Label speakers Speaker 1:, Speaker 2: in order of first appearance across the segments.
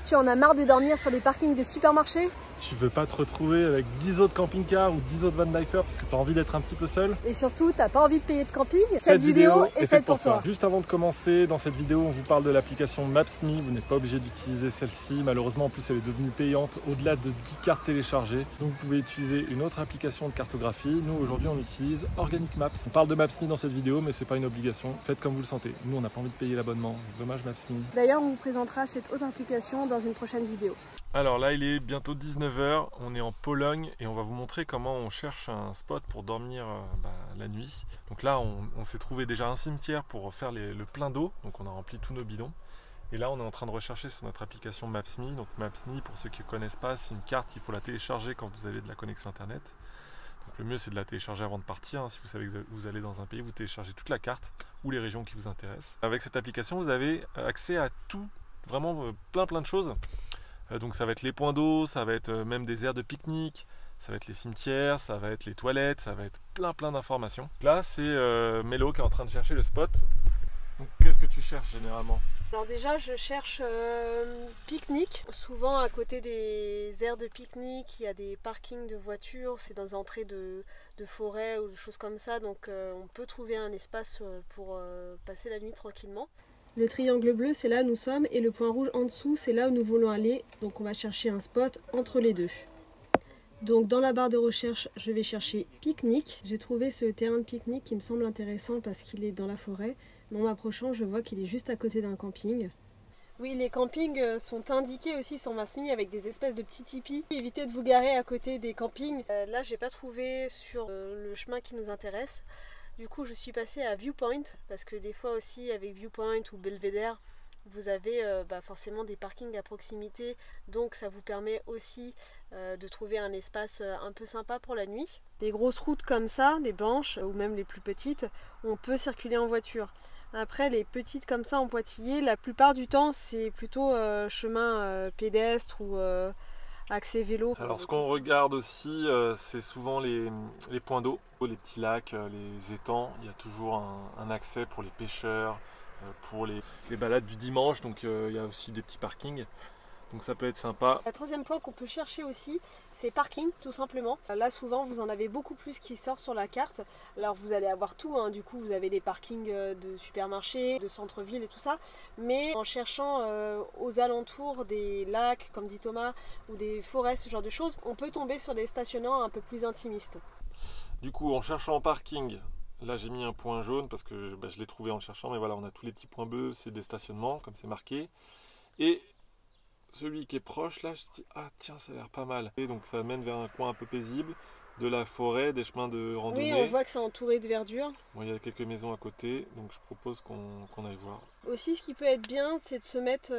Speaker 1: Tu en as marre de dormir sur les parkings des supermarchés?
Speaker 2: Tu veux pas te retrouver avec 10 autres camping-cars ou 10 autres van lifers parce que tu as envie d'être un petit peu seul?
Speaker 1: Et surtout, t'as pas envie de payer de camping? Cette vidéo est faite pour toi.
Speaker 2: Juste avant de commencer, dans cette vidéo, on vous parle de l'application Maps.me. Vous n'êtes pas obligé d'utiliser celle-ci. Malheureusement, en plus, elle est devenue payante au-delà de 10 cartes téléchargées. Donc, vous pouvez utiliser une autre application de cartographie. Nous, aujourd'hui, on utilise Organic Maps. On parle de Maps.me dans cette vidéo, mais c'est pas une obligation. Faites comme vous le sentez. Nous, on n'a pas envie de payer l'abonnement. Dommage Maps.me.
Speaker 1: D'ailleurs, on vous présentera cette autre application dans une prochaine vidéo.
Speaker 2: Alors là, il est bientôt 19 h, on est en Pologne et on va vous montrer comment on cherche un spot pour dormir la nuit. Donc là, on s'est trouvé déjà un cimetière pour faire le plein d'eau, donc on a rempli tous nos bidons. Et là, on est en train de rechercher sur notre application Maps.me. Donc Maps.me, pour ceux qui ne connaissent pas, c'est une carte, il faut la télécharger quand vous avez de la connexion internet. Donc le mieux, c'est de la télécharger avant de partir. Si vous savez que vous allez dans un pays, vous téléchargez toute la carte ou les régions qui vous intéressent. Avec cette application, vous avez accès à tout, vraiment plein de choses. Donc ça va être les points d'eau, ça va être même des aires de pique-nique, ça va être les cimetières, ça va être les toilettes, ça va être plein d'informations. Là c'est Mélo qui est en train de chercher le spot. Donc qu'est-ce que tu cherches généralement?
Speaker 1: Alors déjà je cherche pique-nique. Souvent à côté des aires de pique-nique, il y a des parkings de voitures, c'est dans des entrées de forêt ou des choses comme ça. Donc on peut trouver un espace pour passer la nuit tranquillement. Le triangle bleu, c'est là où nous sommes, et le point rouge en dessous, c'est là où nous voulons aller. Donc on va chercher un spot entre les deux. Donc dans la barre de recherche, je vais chercher pique-nique. J'ai trouvé ce terrain de pique-nique qui me semble intéressant parce qu'il est dans la forêt. Mais en m'approchant, je vois qu'il est juste à côté d'un camping. Oui, les campings sont indiqués aussi sur Maps.me avec des espèces de petits tipis. Évitez de vous garer à côté des campings. Là, j'ai pas trouvé sur le chemin qui nous intéresse. Du coup, je suis passée à Viewpoint, parce que des fois aussi, avec Viewpoint ou Belvedere, vous avez forcément des parkings à proximité, donc ça vous permet aussi de trouver un espace un peu sympa pour la nuit. Des grosses routes comme ça, des blanches, ou même les plus petites, on peut circuler en voiture. Après, les petites comme ça en Poitillé, la plupart du temps, c'est plutôt chemin pédestre ou accès vélo.
Speaker 2: Alors ce qu'on regarde aussi, c'est souvent les points d'eau, les petits lacs, les étangs. Il y a toujours un accès pour les pêcheurs, pour les balades du dimanche, donc il y a aussi des petits parkings. Donc ça peut être sympa.
Speaker 1: Le troisième point qu'on peut chercher aussi, c'est parking, tout simplement. Là, souvent, vous en avez beaucoup plus qui sort sur la carte. Alors, vous allez avoir tout, hein. Du coup, vous avez des parkings de supermarchés, de centre-ville et tout ça. Mais en cherchant aux alentours des lacs, comme dit Thomas, ou des forêts, ce genre de choses, on peut tomber sur des stationnements un peu plus intimistes.
Speaker 2: Du coup, en cherchant en parking, là j'ai mis un point jaune parce que je l'ai trouvé en le cherchant. Mais voilà, on a tous les petits points bleus, c'est des stationnements, comme c'est marqué. Et celui qui est proche là, je me dis ah tiens, ça a l'air pas mal. Et donc ça mène vers un coin un peu paisible, de la forêt, des chemins de randonnée.
Speaker 1: Oui, on voit que c'est entouré de verdure.
Speaker 2: Bon, il y a quelques maisons à côté, donc je propose qu'on aille voir.
Speaker 1: Aussi, ce qui peut être bien, c'est de se mettre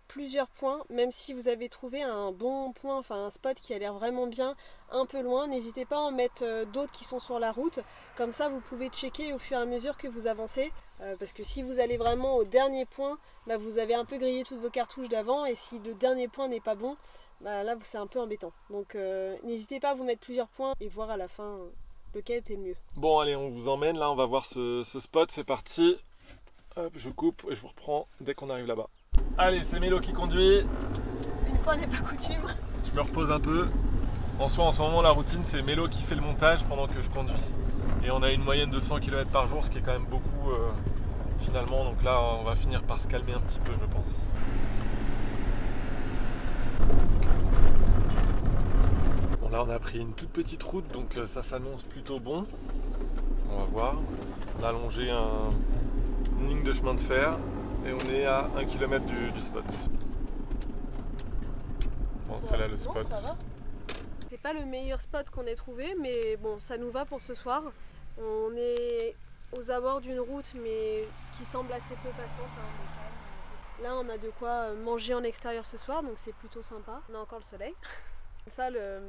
Speaker 1: plusieurs points, même si vous avez trouvé un bon point, enfin un spot qui a l'air vraiment bien, un peu loin. N'hésitez pas à en mettre d'autres qui sont sur la route. Comme ça, vous pouvez checker au fur et à mesure que vous avancez. Parce que si vous allez vraiment au dernier point, vous avez un peu grillé toutes vos cartouches d'avant. Et si le dernier point n'est pas bon, là c'est un peu embêtant. Donc n'hésitez pas à vous mettre plusieurs points et voir à la fin lequel était le mieux.
Speaker 2: Bon allez, on vous emmène là, on va voir ce spot, c'est parti. Hop, je coupe et je vous reprends dès qu'on arrive là-bas. Allez, c'est Mélo qui conduit.
Speaker 1: Une fois n'est pas coutume.
Speaker 2: Je me repose un peu. En soi, en ce moment, la routine, c'est Mélo qui fait le montage pendant que je conduis. Et on a une moyenne de 100 km par jour, ce qui est quand même beaucoup finalement. Donc là, on va finir par se calmer un petit peu, je pense. Bon, là, on a pris une toute petite route, donc ça s'annonce plutôt bon. On va voir. On a allongé une ligne de chemin de fer et on est à 1 km du spot. Bon, c'est là le spot.
Speaker 1: Ça va. C'est pas le meilleur spot qu'on ait trouvé, mais bon, ça nous va pour ce soir. On est aux abords d'une route, mais qui semble assez peu passante. Là, on a de quoi manger en extérieur ce soir, donc c'est plutôt sympa. On a encore le soleil. Ça, le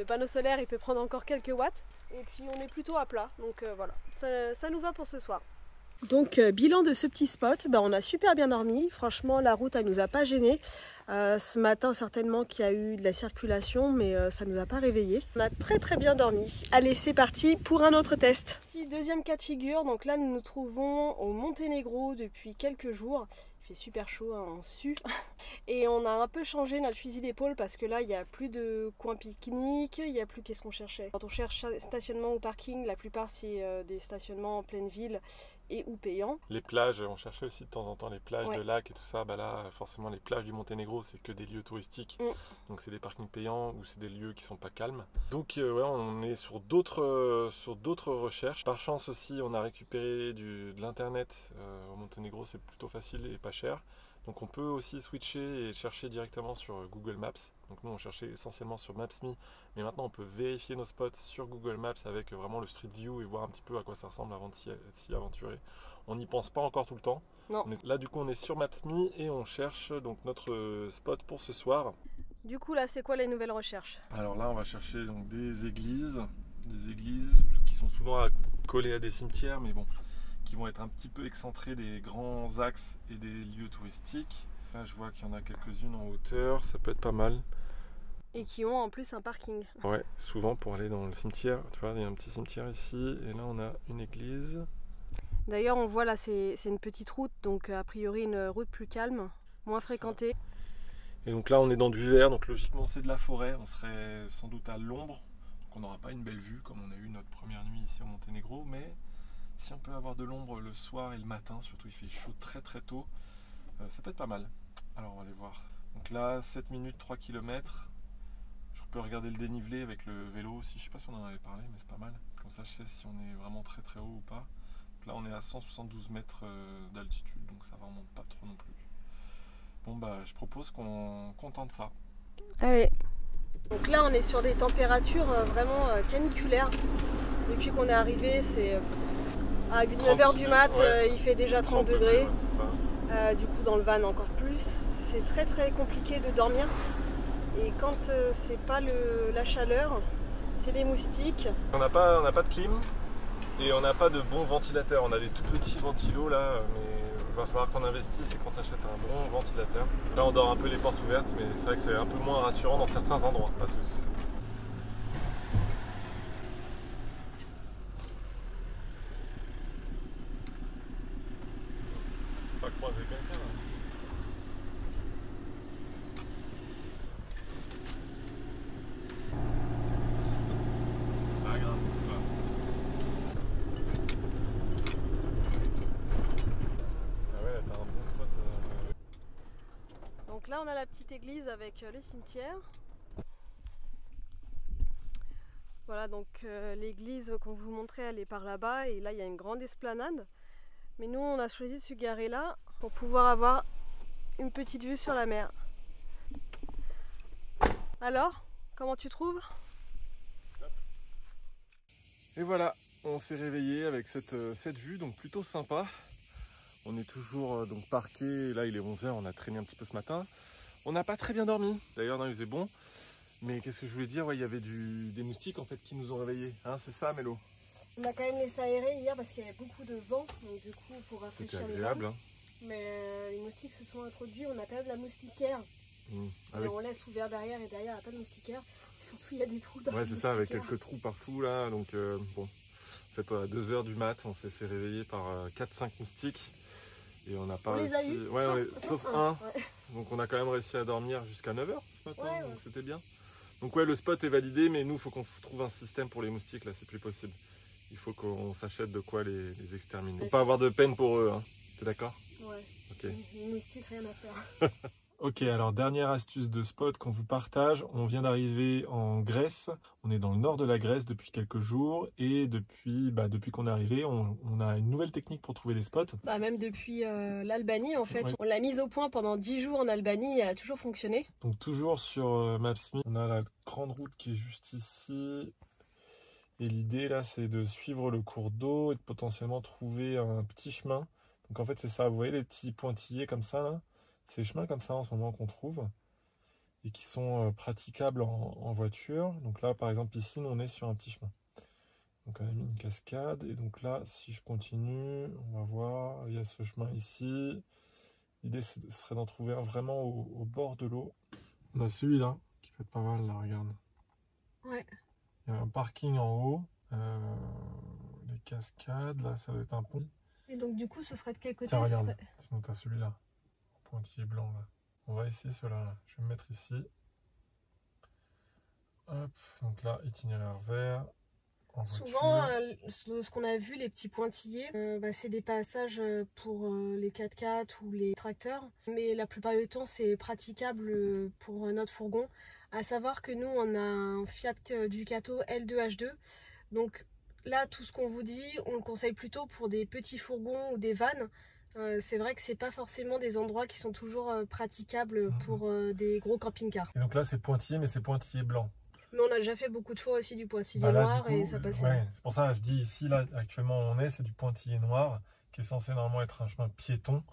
Speaker 1: panneau solaire, il peut prendre encore quelques watts. Et puis, on est plutôt à plat, donc voilà. Ça nous va pour ce soir. Donc bilan de ce petit spot, on a super bien dormi, franchement la route elle nous a pas gêné. Ce matin certainement qu'il y a eu de la circulation mais ça nous a pas réveillé. On a très bien dormi. Allez c'est parti pour un autre test. Deuxième cas de figure, donc là nous nous trouvons au Monténégro depuis quelques jours. Il fait super chaud, hein, on sue. Et on a un peu changé notre fusil d'épaule parce que là, il n'y a plus de coin pique-nique, il n'y a plus qu'est-ce qu'on cherchait. Quand on cherche stationnement ou parking, la plupart c'est des stationnements en pleine ville et ou payants.
Speaker 2: Les plages, on cherchait aussi de temps en temps les plages
Speaker 1: Ouais.
Speaker 2: de lacs et tout ça. Bah là, forcément, les plages du Monténégro, c'est que des lieux touristiques. Donc c'est des parkings payants ou c'est des lieux qui sont pas calmes. Donc ouais, on est sur d'autres recherches. Par chance aussi, on a récupéré de l'internet au Monténégro, c'est plutôt facile et pas cher. Donc on peut aussi switcher et chercher directement sur Google Maps. Donc nous on cherchait essentiellement sur Maps.me, mais maintenant on peut vérifier nos spots sur Google Maps avec vraiment le Street View et voir un petit peu à quoi ça ressemble avant de s'y aventurer. On n'y pense pas encore tout le temps.
Speaker 1: Non.
Speaker 2: Là du coup on est sur Maps.me et on cherche donc notre spot pour ce soir.
Speaker 1: Du coup là c'est quoi les nouvelles recherches?
Speaker 2: Alors là on va chercher donc des églises qui sont souvent collées à des cimetières, mais bon, qui vont être un petit peu excentrés des grands axes et des lieux touristiques. Là je vois qu'il y en a quelques-unes en hauteur, ça peut être pas mal.
Speaker 1: Et qui ont en plus un parking.
Speaker 2: Ouais, souvent pour aller dans le cimetière, tu vois, il y a un petit cimetière ici, et là on a une église.
Speaker 1: D'ailleurs on voit là c'est une petite route, donc a priori une route plus calme, moins fréquentée.
Speaker 2: Et donc là on est dans du vert, donc logiquement c'est de la forêt, on serait sans doute à l'ombre, donc on n'aura pas une belle vue comme on a eu notre première nuit ici au Monténégro, mais si on peut avoir de l'ombre le soir et le matin, surtout il fait chaud très très tôt, ça peut être pas mal. Alors on va aller voir. Donc là 7 minutes 3 km, je peux regarder le dénivelé avec le vélo aussi, je sais pas si on en avait parlé mais c'est pas mal, comme ça je sais si on est vraiment très très haut ou pas. Donc là on est à 172 mètres d'altitude, donc ça remonte pas trop non plus. Bon bah je propose qu'on tente ça.
Speaker 1: Allez. Donc là on est sur des températures vraiment caniculaires. Depuis qu'on est arrivé, c'est à 9h du mat, ouais. Il fait déjà 30 degrés. Ouais, du coup dans le van encore plus. C'est très très compliqué de dormir. Et quand c'est pas la chaleur, c'est les moustiques.
Speaker 2: On n'a pas de clim et on n'a pas de bons ventilateurs. On a des tout petits ventilos là, mais il va falloir qu'on investisse et qu'on s'achète un bon ventilateur. Là on dort un peu les portes ouvertes, mais c'est vrai que c'est un peu moins rassurant dans certains endroits, pas tous. Pas croiser quelqu'un là. Ça grimpe pas. Ah ouais, t'as un bon spot.
Speaker 1: Donc là on a la petite église avec le cimetière. Voilà, donc l'église qu'on vous montrait, elle est par là-bas et là il y a une grande esplanade. Mais nous on a choisi de se garer là pour pouvoir avoir une petite vue sur la mer. Alors, comment tu trouves?
Speaker 2: Et voilà, on s'est réveillé avec cette vue, donc plutôt sympa. On est toujours donc parqué, là il est 11h, on a traîné un petit peu ce matin. On n'a pas très bien dormi, d'ailleurs il faisait bon. Mais qu'est-ce que je voulais dire, ouais, il y avait des moustiques en fait qui nous ont réveillés, hein, c'est ça Mélo?
Speaker 1: On a quand même laissé aérer hier parce qu'il y avait beaucoup de vent, donc du coup pour rafraîchir les
Speaker 2: agréable, hein.
Speaker 1: Mais les moustiques se sont introduits, on a quand même la moustiquaire. Et on laisse ouvert derrière et derrière il n'y a pas de moustiquaire. Surtout il y a des trous dans
Speaker 2: ouais c'est ça, avec quelques trous partout là, donc bon. En fait à 2h du mat, on s'est fait réveiller par 4-5 moustiques. Et on n'a pas réussi.
Speaker 1: Les a eu,
Speaker 2: ouais, sauf un.
Speaker 1: Ouais.
Speaker 2: Donc on a quand même réussi à dormir jusqu'à 9h ce matin,
Speaker 1: ouais,
Speaker 2: donc c'était bien. Donc ouais, le spot est validé, mais nous il faut qu'on trouve un système pour les moustiques, là c'est plus possible. Il faut qu'on s'achète de quoi les exterminer. Faut pas avoir de peine pour eux, hein. T'es d'accord?
Speaker 1: Ouais.
Speaker 2: Ok.
Speaker 1: Les moustiques, rien à faire.
Speaker 2: Ok, alors dernière astuce de spot qu'on vous partage. On vient d'arriver en Grèce. On est dans le nord de la Grèce depuis quelques jours. Et depuis qu'on est arrivé, on a une nouvelle technique pour trouver des spots.
Speaker 1: Même depuis l'Albanie, en fait.
Speaker 2: Ouais.
Speaker 1: On l'a mise au point pendant 10 jours en Albanie et elle a toujours fonctionné.
Speaker 2: Donc toujours sur Maps.me. On a la grande route qui est juste ici. Et l'idée là, c'est de suivre le cours d'eau et de potentiellement trouver un petit chemin. Donc en fait, c'est ça. Vous voyez les petits pointillés comme ça là? C'est les chemins comme ça en ce moment qu'on trouve et qui sont praticables en voiture. Donc là, par exemple, ici, on est sur un petit chemin. Donc on a mis une cascade. Et donc là, si je continue, on va voir, il y a ce chemin ici. L'idée, serait d'en trouver un vraiment au bord de l'eau. On a celui-là, qui peut être pas mal, là, regarde.
Speaker 1: Ouais.
Speaker 2: Il y a un parking en haut. Les cascades, là, ça doit être un pont.
Speaker 1: Et donc du coup, ce serait de quel côté?
Speaker 2: Tiens, regarde, sinon t'as celui-là. pointillés blancs là. On va essayer ceux-là. Je vais me mettre ici. Hop, donc là, itinéraire vert.
Speaker 1: Souvent, ce qu'on a vu, les petits pointillés, c'est des passages pour les 4x4 ou les tracteurs. Mais la plupart du temps, c'est praticable pour notre fourgon. À savoir que nous, on a un Fiat Ducato L2H2. Donc là, tout ce qu'on vous dit, on le conseille plutôt pour des petits fourgons ou des vannes. C'est vrai que c'est pas forcément des endroits qui sont toujours praticables pour des gros camping-cars.
Speaker 2: Et donc là, c'est pointillé, mais c'est pointillé blanc.
Speaker 1: Mais on a déjà fait beaucoup de fois aussi du pointillé noir et ça passait.
Speaker 2: Ouais, c'est pour ça que je dis ici, là, actuellement où on est, c'est du pointillé noir qui est censé normalement être un chemin piéton.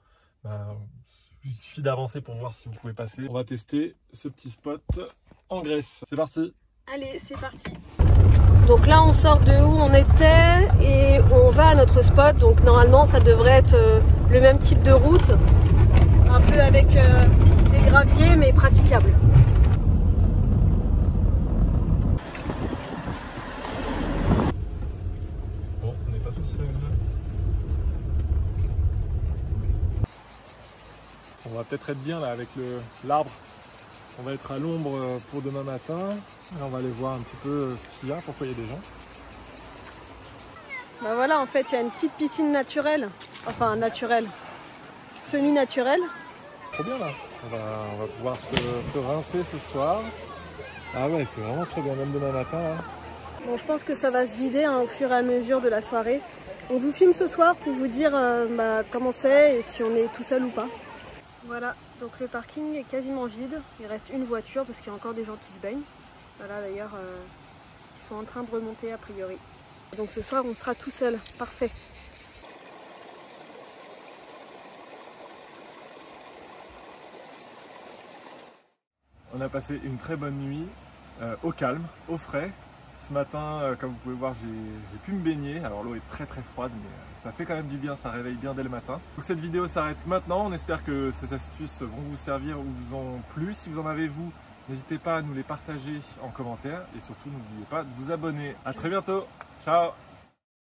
Speaker 2: Il suffit d'avancer pour voir si vous pouvez passer. On va tester ce petit spot en Grèce. C'est parti.
Speaker 1: Allez, c'est parti. Donc là, on sort de où on était et on va à notre spot. Donc normalement, ça devrait être le même type de route, un peu avec des graviers, mais praticable.
Speaker 2: On va peut-être être bien là avec l'arbre. On va être à l'ombre pour demain matin. Et on va aller voir un petit peu ce qu'il y a, pourquoi il y a des gens.
Speaker 1: Bah voilà, en fait, il y a une petite piscine naturelle. Enfin, naturelle. Semi-naturelle.
Speaker 2: Trop bien là. On va pouvoir se rincer ce soir. Ah ouais, c'est vraiment trop bien, même demain matin. Hein.
Speaker 1: Bon, je pense que ça va se vider au fur et à mesure de la soirée. On vous filme ce soir pour vous dire comment c'est et si on est tout seul ou pas. Voilà, donc le parking est quasiment vide. Il reste une voiture parce qu'il y a encore des gens qui se baignent. Voilà, d'ailleurs, ils sont en train de remonter a priori. Donc ce soir, on sera tout seul. Parfait.
Speaker 2: On a passé une très bonne nuit, au calme, au frais. Ce matin, comme vous pouvez voir, j'ai pu me baigner. Alors l'eau est très très froide, mais ça fait quand même du bien, ça réveille bien dès le matin. Donc cette vidéo s'arrête maintenant. On espère que ces astuces vont vous servir ou vous ont plu. Si vous en avez vous, n'hésitez pas à nous les partager en commentaire. Et surtout, n'oubliez pas de vous abonner. À très bientôt. Ciao.